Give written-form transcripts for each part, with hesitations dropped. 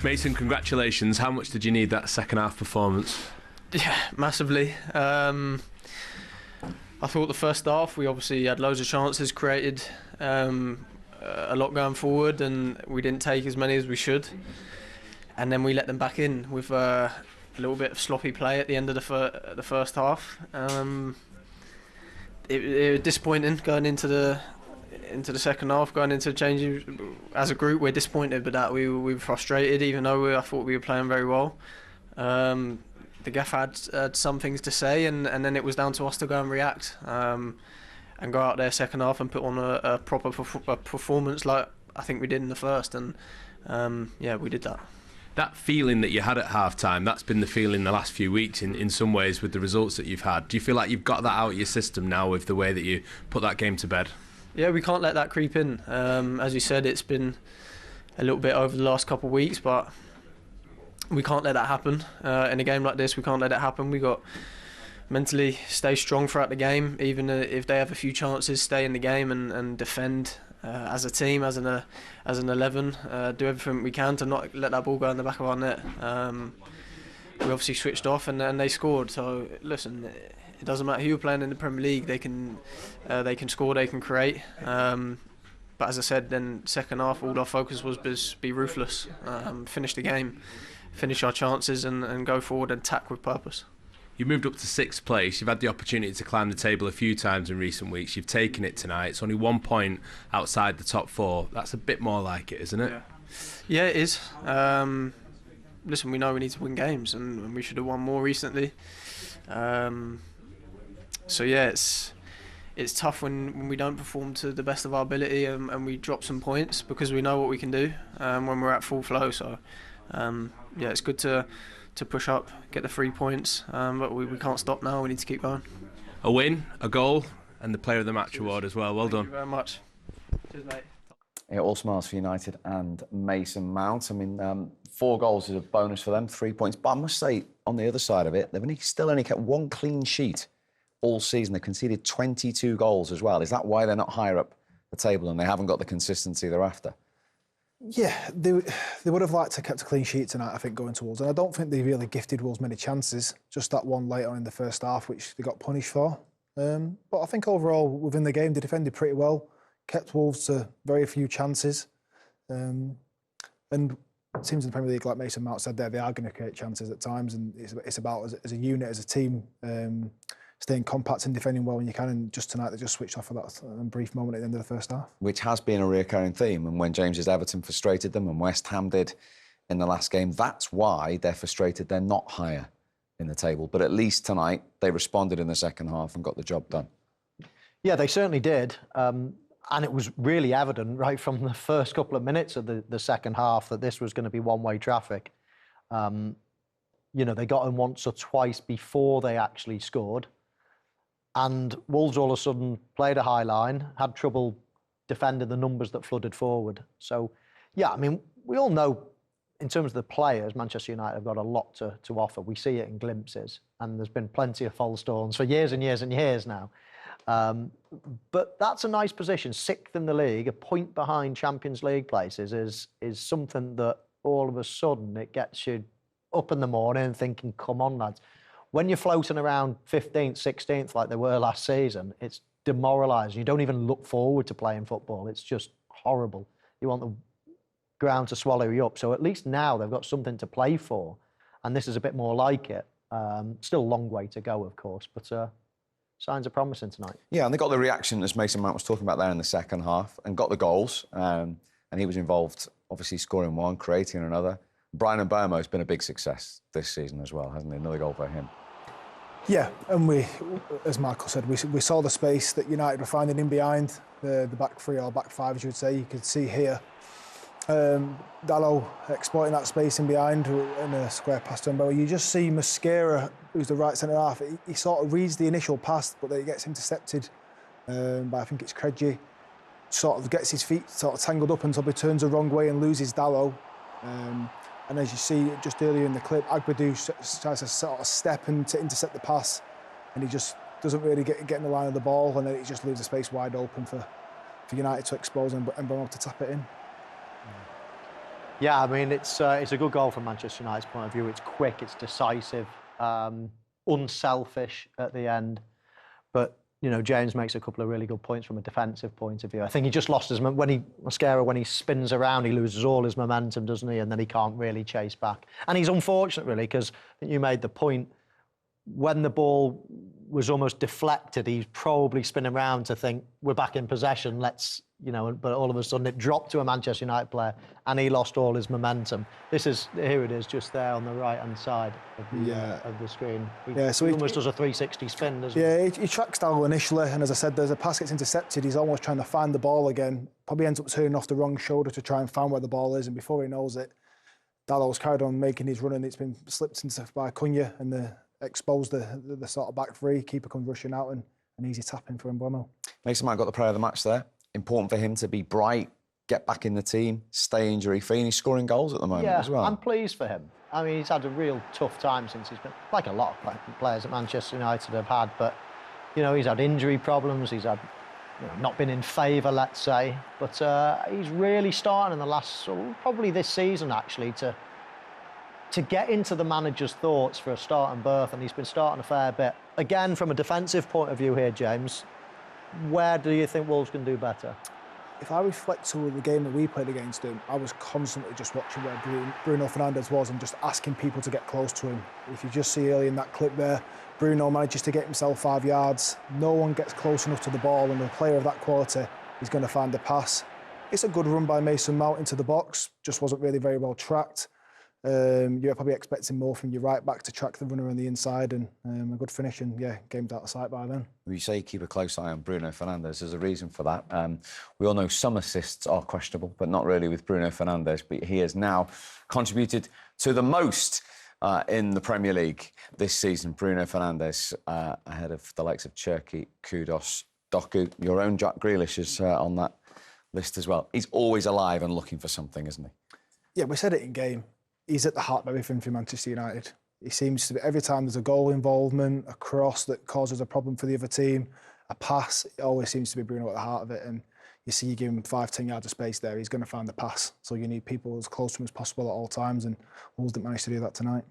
Mason, congratulations. How much did you need that second half performance? Yeah, massively. I thought the first half we obviously had loads of chances, created a lot going forward, and we didn't take as many as we should. And then we let them back in with a little bit of sloppy play at the end of the first half. It was disappointing going into the second half, going into the changing. As a group, we're disappointed, but that we were frustrated, even though I thought we were playing very well. The gaff had some things to say, and then it was down to us to go and react and go out there second half and put on a proper performance like I think we did in the first. And yeah, we did that. That feeling that you had at half-time, that's been the feeling the last few weeks in some ways with the results that you've had. Do you feel like you've got that out of your system now with the way that you put that game to bed? Yeah, we can't let that creep in. As you said, it's been a little bit over the last couple of weeks, but we can't let that happen. In a game like this, we can't let it happen. We got mentally stay strong throughout the game, even if they have a few chances, stay in the game and defend as a team, as an 11, do everything we can to not let that ball go in the back of our net. We obviously switched off and they scored. So listen, it doesn't matter who you're playing in the Premier League. They can score, they can create. But as I said, then second half, all our focus was just be ruthless, finish the game, finish our chances, and go forward and attack with purpose. You moved up to 6th place. You've had the opportunity to climb the table a few times in recent weeks. You've taken it tonight. It's only 1 point outside the top 4. That's a bit more like it, isn't it? Yeah, it is. Listen, we know we need to win games, and we should have won more recently. So yeah, it's tough when we don't perform to the best of our ability and we drop some points, because we know what we can do when we're at full flow. So yeah, it's good to push up, get the 3 points, but we can't stop now. We need to keep going. A win, a goal, and the Player of the Match award as well. Well done. Thank you very much. Cheers, mate. Yeah, all smiles for United and Mason Mount. I mean, 4 goals is a bonus for them, 3 points. But I must say, on the other side of it, they've still only kept 1 clean sheet all season. They've conceded 22 goals as well. Is that why they're not higher up the table and they haven't got the consistency they're after? Yeah, they would have liked to have kept a clean sheet tonight, I think, going to Wolves. And I don't think they really gifted Wolves many chances. Just that one late on in the first half, which they got punished for. But I think overall, within the game, they defended pretty well, kept Wolves to very few chances. And teams in the Premier League, like Mason Mount said there, they are going to create chances at times. And it's about, as a unit, as a team, staying compact and defending well when you can. And just tonight, they just switched off for that brief moment at the end of the first half. Which has been a recurring theme. And when James's Everton frustrated them and West Ham did in the last game, that's why they're frustrated. They're not higher in the table. But at least tonight, they responded in the second half and got the job done. Yeah, they certainly did. And it was really evident right from the first couple of minutes of the second half that this was going to be one-way traffic. You know, they got in once or twice before they actually scored. And Wolves all of a sudden played a high line, had trouble defending the numbers that flooded forward. So, yeah, I mean, we all know in terms of the players, Manchester United have got a lot to offer. We see it in glimpses, and there's been plenty of false dawns for years and years and years now. But that's a nice position. 6th in the league, a point behind Champions League places is something that all of a sudden it gets you up in the morning thinking, come on, lads. When you're floating around 15th, 16th like they were last season, it's demoralising. You don't even look forward to playing football. It's just horrible. You want the ground to swallow you up. So at least now they've got something to play for, and this is a bit more like it. Still a long way to go, of course, but signs are promising tonight. Yeah, and they got the reaction, as Mason Mount was talking about there in the second half, and got the goals. And he was involved, obviously scoring one, creating another. Brian Mbeumo has been a big success this season as well, hasn't he? Another goal for him. Yeah, and we, as Michael said, we saw the space that United were finding in behind the back 3 or back 5, as you would say. You could see here Dalot exploiting that space in behind in a square pass to Mbeumo. You just see Mosquera, who's the right centre half. He sort of reads the initial pass, but then he gets intercepted by, I think it's Krejci. Sort of gets his feet sort of tangled up until he turns the wrong way and loses Dalot. And as you see just earlier in the clip, Agbadou tries to sort of step and to intercept the pass, and he just doesn't really get in the line of the ball, and then it just leaves the space wide open for United to expose and Mbeumo to tap it in. Yeah, I mean, it's a good goal from Manchester United's point of view. It's quick, it's decisive, unselfish at the end. But, you know, James makes a couple of really good points from a defensive point of view. I think he just lost his... When he spins around, he loses all his momentum, doesn't he? And then he can't really chase back. And he's unfortunate, really, because I think you made the point, when the ball was almost deflected, he's probably spinning around to think, we're back in possession, let's, you know, but all of a sudden it dropped to a Manchester United player and he lost all his momentum. Here it is, just there on the right-hand side of the screen. So he almost does a 360 spin, doesn't he? Yeah, he tracks Dallo initially, and as I said, there's a pass gets intercepted, he's almost trying to find the ball again, probably ends up turning off the wrong shoulder to try and find where the ball is, and before he knows it, Dallo's carried on making his run, and it's been slipped into by Cunha, and exposed the sort of back three. Keeper comes rushing out, and an easy tap in for Mbeumo. Mason Mount got the player of the match there. Important for him to be bright, get back in the team, stay injury-free, and he's scoring goals at the moment as well. I'm pleased for him. I mean, he's had a real tough time since he's been, like a lot of players at Manchester United have had, but, you know, he's had injury problems, he's had, you know, not been in favour, let's say, but he's really starting in the last, probably this season, actually, to get into the manager's thoughts for a starting berth, and he's been starting a fair bit. Again, from a defensive point of view here, James, where do you think Wolves can do better? If I reflect to the game that we played against him, I was constantly just watching where Bruno Fernandes was and just asking people to get close to him. If you just see early in that clip there, Bruno manages to get himself 5 yards. No one gets close enough to the ball, and a player of that quality is going to find the pass. It's a good run by Mason Mount into the box, just wasn't really very well tracked. You're probably expecting more from your right back to track the runner on the inside, and a good finish, and yeah, game's out of sight by then. You say keep a close eye on Bruno Fernandes. There's a reason for that. We all know some assists are questionable, but not really with Bruno Fernandes. But he has now contributed to the most in the Premier League this season. Bruno Fernandes ahead of the likes of Cherki, Kudos, Doku. Your own Jack Grealish is on that list as well. He's always alive and looking for something, isn't he? Yeah, we said it in game. He's at the heart of everything for Manchester United. He seems to be, every time there's a goal involvement, a cross that causes a problem for the other team, a pass, it always seems to be Bruno at the heart of it. And you see, you give him 5-10 yards of space there, he's going to find the pass. So you need people as close to him as possible at all times, and Wolves didn't manage to do that tonight.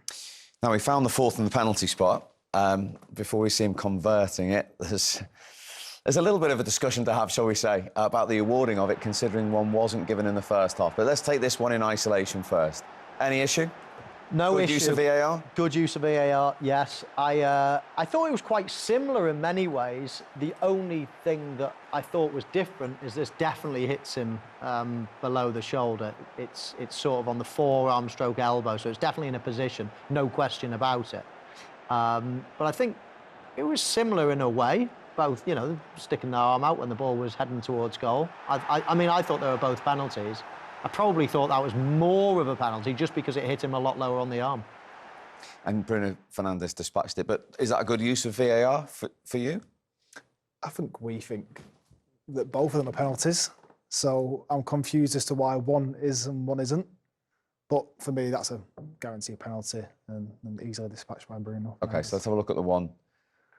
Now, we found the fourth in the penalty spot. Before we see him converting it, there's a little bit of a discussion to have, shall we say, about the awarding of it, considering one wasn't given in the first half. But let's take this one in isolation first. Any issue? No issue. Good use of VAR? Good use of VAR, yes. I thought it was quite similar in many ways. The only thing that I thought was different is this definitely hits him below the shoulder. It's sort of on the forearm stroke elbow, so it's definitely in a position, no question about it. But I think it was similar in a way. Both, you know, sticking their arm out when the ball was heading towards goal. I mean, I thought they were both penalties. I probably thought that was more of a penalty just because it hit him a lot lower on the arm. And Bruno Fernandes dispatched it. But is that a good use of VAR for you? I think we think that both of them are penalties. So I'm confused as to why one is and one isn't. But for me, that's a guaranteed penalty and easily dispatched by Bruno. OK, so let's have a look at the one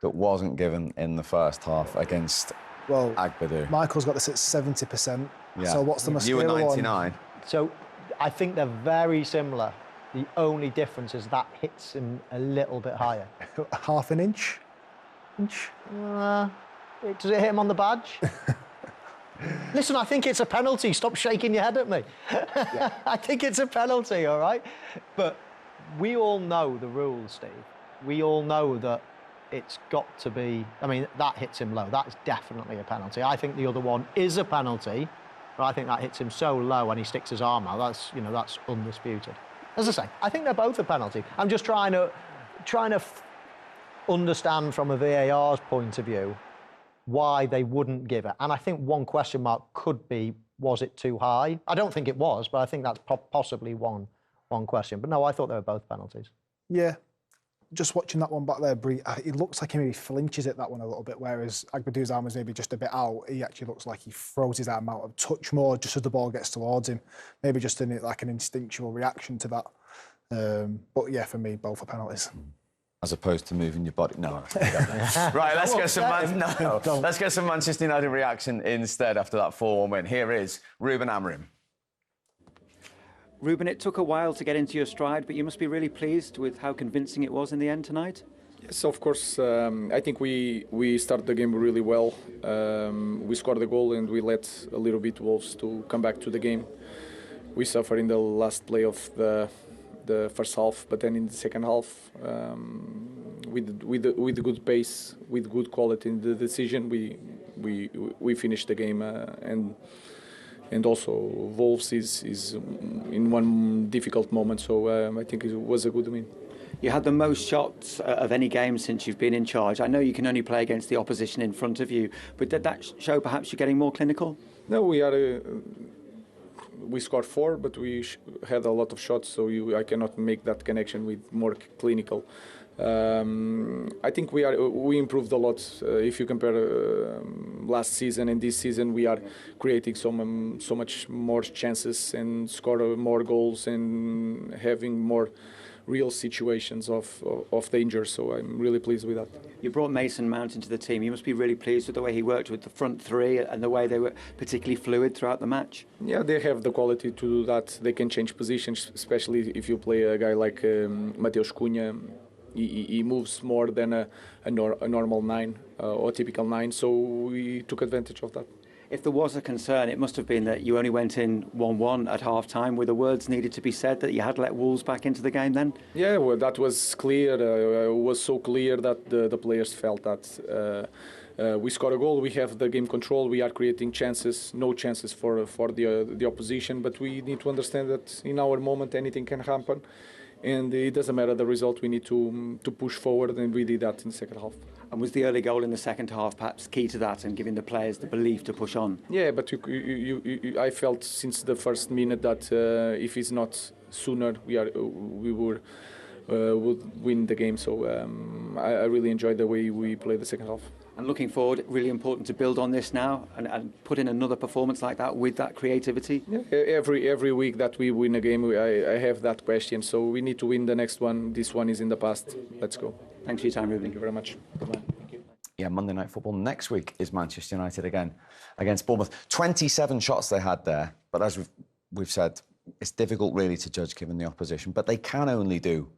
that wasn't given in the first half against Agbadou. Michael's got this at 70%. Yeah. So what's the Mosquera You were one? 99. So I think they're very similar. The only difference is that hits him a little bit higher. Half an inch? Does it hit him on the badge? Listen, I think it's a penalty. Stop shaking your head at me. Yeah. I think it's a penalty, all right? But we all know the rules, Steve. We all know that it's got to be... I mean, that hits him low. That is definitely a penalty. I think the other one is a penalty, but I think that hits him so low and he sticks his arm out. That's, you know, that's undisputed. As I say, I think they're both a penalty. I'm just trying to understand from a VAR's point of view why they wouldn't give it. And I think one question mark could be, was it too high? I don't think it was, but I think that's possibly one question. But no, I thought they were both penalties. Yeah. Just watching that one back there, it looks like he maybe flinches at that one a little bit, whereas Agbadou's arm is maybe just a bit out. He actually looks like he throws his arm out a touch more just as the ball gets towards him. Maybe just in it like an instinctual reaction to that. But yeah, for me, both are penalties. As opposed to moving your body. No. Right, let's get some Manchester United reaction instead after that 4-1 win. Here is Ruben Amorim. Ruben, it took a while to get into your stride, but you must be really pleased with how convincing it was in the end tonight. Yes, of course. I think we started the game really well. We scored the goal and we let a little bit Wolves to come back to the game. We suffered in the last play of the first half, but then in the second half, with good pace, with good quality in the decision, we finished the game and also Wolves is in one difficult moment, so I think it was a good win. You had the most shots of any game since you've been in charge. I know you can only play against the opposition in front of you, but did that show perhaps you're getting more clinical? No, we scored 4, but we had a lot of shots, so I cannot make that connection with more clinical. I think we improved a lot. If you compare last season and this season, we are creating so much more chances and score more goals and having more real situations of danger. So I'm really pleased with that. You brought Mason Mount into the team. You must be really pleased with the way he worked with the front three and the way they were particularly fluid throughout the match. Yeah, they have the quality to do that. They can change positions, especially if you play a guy like Mateus Cunha. He moves more than a normal 9 or typical 9, so we took advantage of that. If there was a concern, it must have been that you only went in 1-1 at half-time. Were the words needed to be said that you had let Wolves back into the game then? Yeah, well, that was clear. It was so clear that the players felt that we scored a goal, we have the game control, we are creating chances, no chances for the opposition, but we need to understand that in our moment anything can happen. And it doesn't matter the result, we need to push forward, and we did that in the second half. And was the early goal in the second half perhaps key to that and giving the players the belief to push on? Yeah, but I felt since the first minute that if it's not sooner, we would win the game. So I really enjoyed the way we played the second half. And looking forward, really important to build on this now and put in another performance like that with that creativity? Yeah, every week that we win a game, I have that question. So we need to win the next one. This one is in the past. Let's go. Thanks for your time, Ruben. Thank you very much. Goodbye. Thank you. Yeah, Monday Night Football next week is Manchester United again against Bournemouth. 27 shots they had there, but as we've said, it's difficult really to judge given the opposition, but they can only do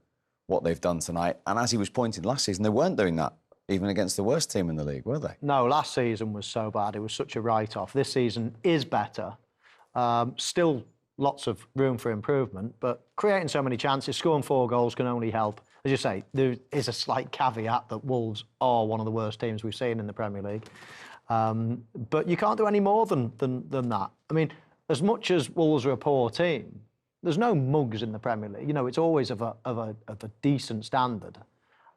what they've done tonight. And as he was pointing last season, they weren't doing that even against the worst team in the league, were they? No, last season was so bad. It was such a write-off. This season is better. Still lots of room for improvement, but creating so many chances, scoring 4 goals can only help. As you say, there is a slight caveat that Wolves are one of the worst teams we've seen in the Premier League. But you can't do any more than that. I mean, as much as Wolves are a poor team, there's no mugs in the Premier League. You know, it's always of a decent standard.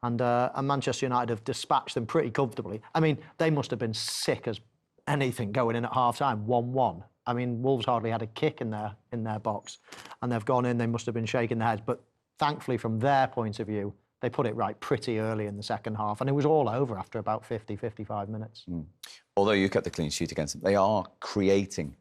And Manchester United have dispatched them pretty comfortably. I mean, they must have been sick as anything going in at half-time, 1-1. I mean, Wolves hardly had a kick in their box, and they've gone in, they must have been shaking their heads. But thankfully, from their point of view, they put it right pretty early in the second half, and it was all over after about 50, 55 minutes. Although you kept the clean sheet against them, they are creating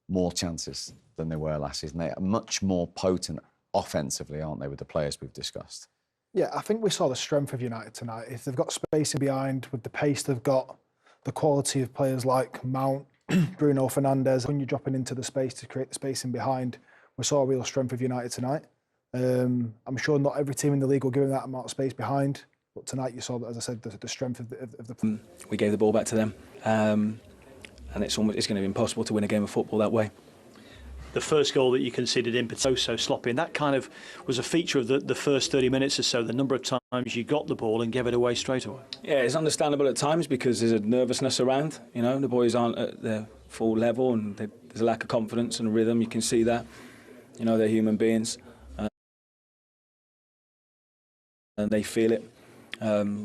more chances than they were last season. They are much more potent offensively, aren't they, with the players we've discussed? Yeah, I think we saw the strength of United tonight. If they've got space in behind, with the pace they've got, the quality of players like Mount, Bruno Fernandes, when you're dropping into the space to create the space in behind, we saw a real strength of United tonight. I'm sure not every team in the league will give them that amount of space behind, but tonight you saw, as I said, the strength of the. We gave the ball back to them, and it's going to be impossible to win a game of football that way. The first goal that you conceded in so sloppy, and that kind of was a feature of the first 30 minutes or so, the number of times you got the ball and gave it away straight away. Yeah, it's understandable at times because there's a nervousness around, you know, the boys aren't at their full level and there's a lack of confidence and rhythm, you can see that, you know, they're human beings and they feel it,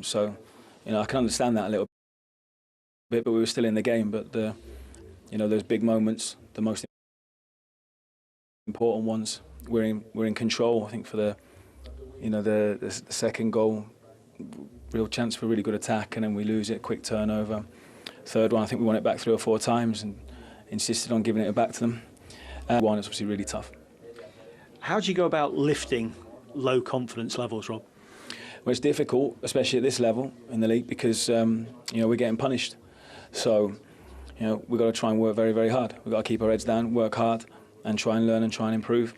so, you know, I can understand that a little bit, but we were still in the game, but you know, those big moments, the most important ones, we're in control. I think for the second goal, real chance for a really good attack, and then we lose it, quick turnover. Third one, I think we won it back 3 or 4 times and insisted on giving it back to them. One, it's obviously really tough. How do you go about lifting low confidence levels, Rob? Well, it's difficult, especially at this level in the league, because you know, we're getting punished. So, you know, we've got to try and work very, very hard. We've got to keep our heads down, work hard, and try and learn and try and improve.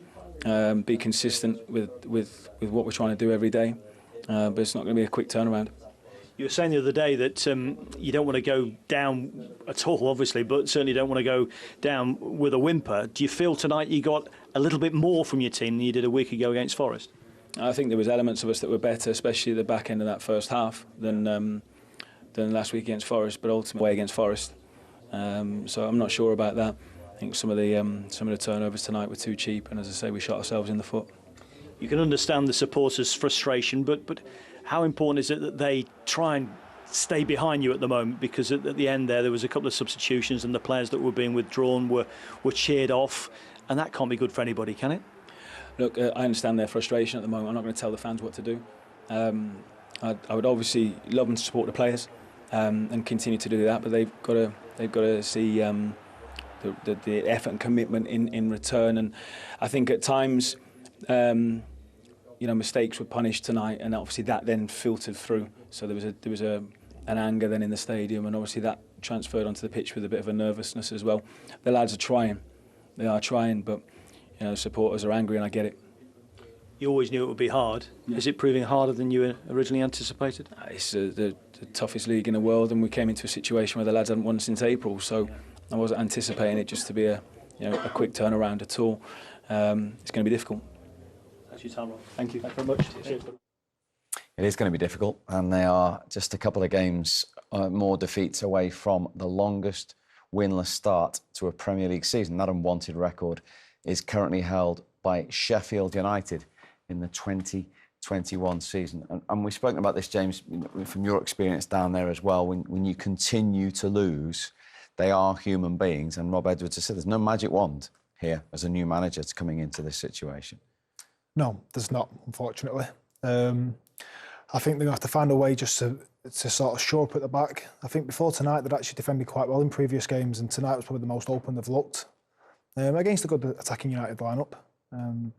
be consistent with what we're trying to do every day. But it's not going to be a quick turnaround. You were saying the other day that you don't want to go down at all, obviously, but certainly don't want to go down with a whimper. Do you feel tonight you got a little bit more from your team than you did a week ago against Forest? I think there was elements of us that were better, especially at the back end of that first half, than last week against Forest, but ultimately away against Forest. So I'm not sure about that. I think some of the turnovers tonight were too cheap, and as I say, we shot ourselves in the foot. You can understand the supporters' frustration, but how important is it that they try and stay behind you at the moment? Because at the end there was a couple of substitutions, and the players that were being withdrawn were cheered off, and that can't be good for anybody, can it? Look, I understand their frustration at the moment. I'm not going to tell the fans what to do. I would obviously love them to support the players and continue to do that, but they've got to see the effort and commitment in return. And I think at times, mistakes were punished tonight, and obviously that then filtered through. So there was an anger then in the stadium, and obviously that transferred onto the pitch with a bit of a nervousness as well. The lads are trying. They are trying, but supporters are angry, and I get it. You always knew it would be hard. Yeah. Is it proving harder than you originally anticipated? It's the toughest league in the world, and we came into a situation where the lads hadn't won since April, so I wasn't anticipating it just to be a quick turnaround at all. It's going to be difficult. That's your time, Rob. Thank you. Thank you very much. Cheers. It is going to be difficult, and they are just a couple of games more defeats away from the longest winless start to a Premier League season. That unwanted record is currently held by Sheffield United in the 2021 season. And we've spoken about this, James, from your experience down there as well. When you continue to lose, they are human beings. And Rob Edwards has said there's no magic wand here as a new manager to coming into this situation. No, there's not, unfortunately. I think they're going to have to find a way just to sort of shore up at the back. I think before tonight, they'd actually defended quite well in previous games, and tonight was probably the most open they've looked against a good attacking United lineup.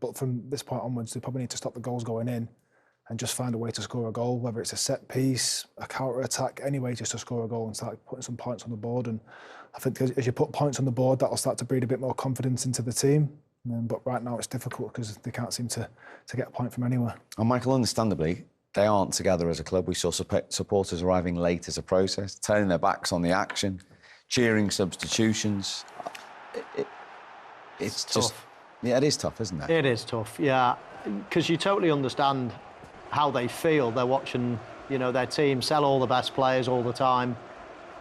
But from this point onwards, they probably need to stop the goals going in and just find a way to score a goal, whether it's a set piece, a counter-attack, any way just to score a goal and start putting some points on the board. And I think as you put points on the board, that'll start to breed a bit more confidence into the team. But right now it's difficult because they can't seem to get a point from anywhere. And Michael, understandably, they aren't together as a club. We saw supporters arriving late as a process, turning their backs on the action, cheering substitutions. It's just tough. Yeah, it is tough, isn't it? It is tough, yeah, because you totally understand how they feel. They're watching, their team sell all the best players all the time.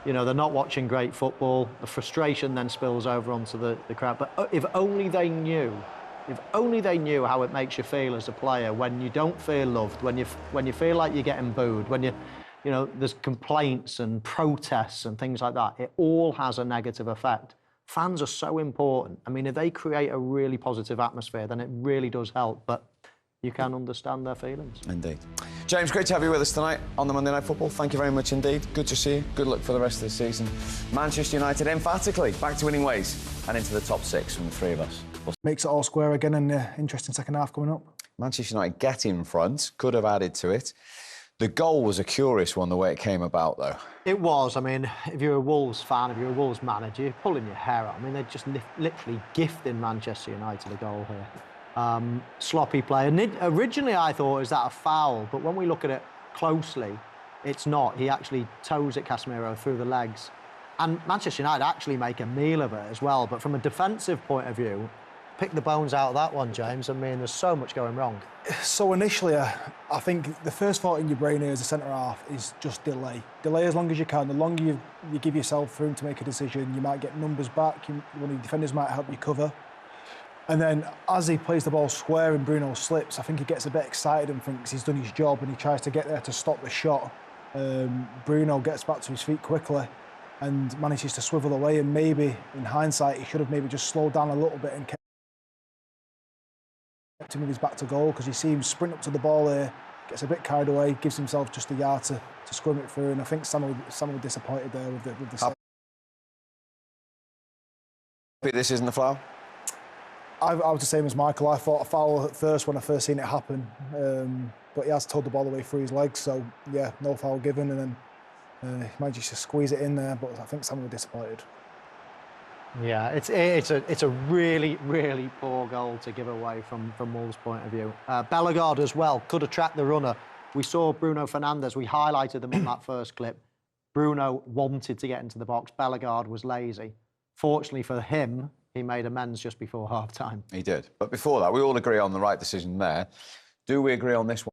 They're not watching great football. The frustration then spills over onto the crowd. But if only they knew how it makes you feel as a player when you don't feel loved, when you feel like you're getting booed, when there's complaints and protests and things like that. It all has a negative effect. Fans are so important. I mean, if they create a really positive atmosphere, then it really does help. But you can understand their feelings. Indeed. James, great to have you with us tonight on the Monday Night Football. Thank you very much indeed. Good to see you. Good luck for the rest of the season. Manchester United emphatically back to winning ways and into the top six from the three of us. Makes it all square again, and interesting second half coming up. Manchester United get in front, could have added to it. The goal was a curious one, the way it came about, though. It was. I mean, if you're a Wolves fan, if you're a Wolves manager, you're pulling your hair out. I mean, they're just literally gifting Manchester United a goal here. Sloppy play. And originally, I thought, is that a foul? But when we look at it closely, it's not. He actually toes it, Casemiro, through the legs. And Manchester United actually make a meal of it as well. But from a defensive point of view, pick the bones out of that one, James. I mean, there's so much going wrong. So initially, I think the first thought in your brain here as a centre-half is just delay. Delay as long as you can. The longer you give yourself room to make a decision, you might get numbers back. One of the defenders might help you cover. And then as he plays the ball square and Bruno slips, I think he gets a bit excited and thinks he's done his job, and he tries to get there to stop the shot. Bruno gets back to his feet quickly and manages to swivel away, and maybe, in hindsight, he should have maybe just slowed down a little bit and kept him with his back to goal, because you see him sprint up to the ball there, gets a bit carried away, gives himself just a yard to scrum it through, and I think Samuel was disappointed there with the save. This isn't a foul? I was the same as Michael. I thought a foul at first when I first seen it happen, but he has towed the ball away through his legs, so yeah, no foul given, and then he managed to squeeze it in there, but I think Samuel was disappointed. Yeah, it's a really, really poor goal to give away from Wolves' point of view. Bellegarde as well could have tracked the runner. We saw Bruno Fernandes. We highlighted them on that first clip. Bruno wanted to get into the box. Bellegarde was lazy. Fortunately for him, he made amends just before half-time. He did. But before that, we all agree on the right decision there. Do we agree on this one?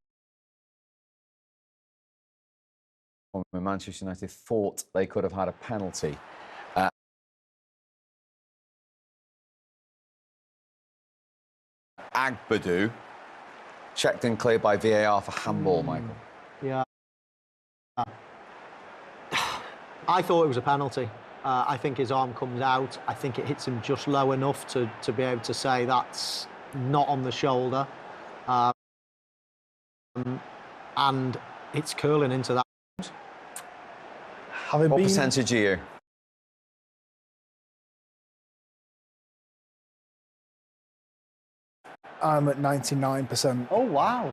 When Manchester United thought they could have had a penalty. Agbadu, checked and cleared by VAR for handball, Michael. Yeah. I thought it was a penalty. I think his arm comes out. I think it hits him just low enough to be able to say that's not on the shoulder. And it's curling into that. What percentage are you? I'm at 99%. Oh, wow.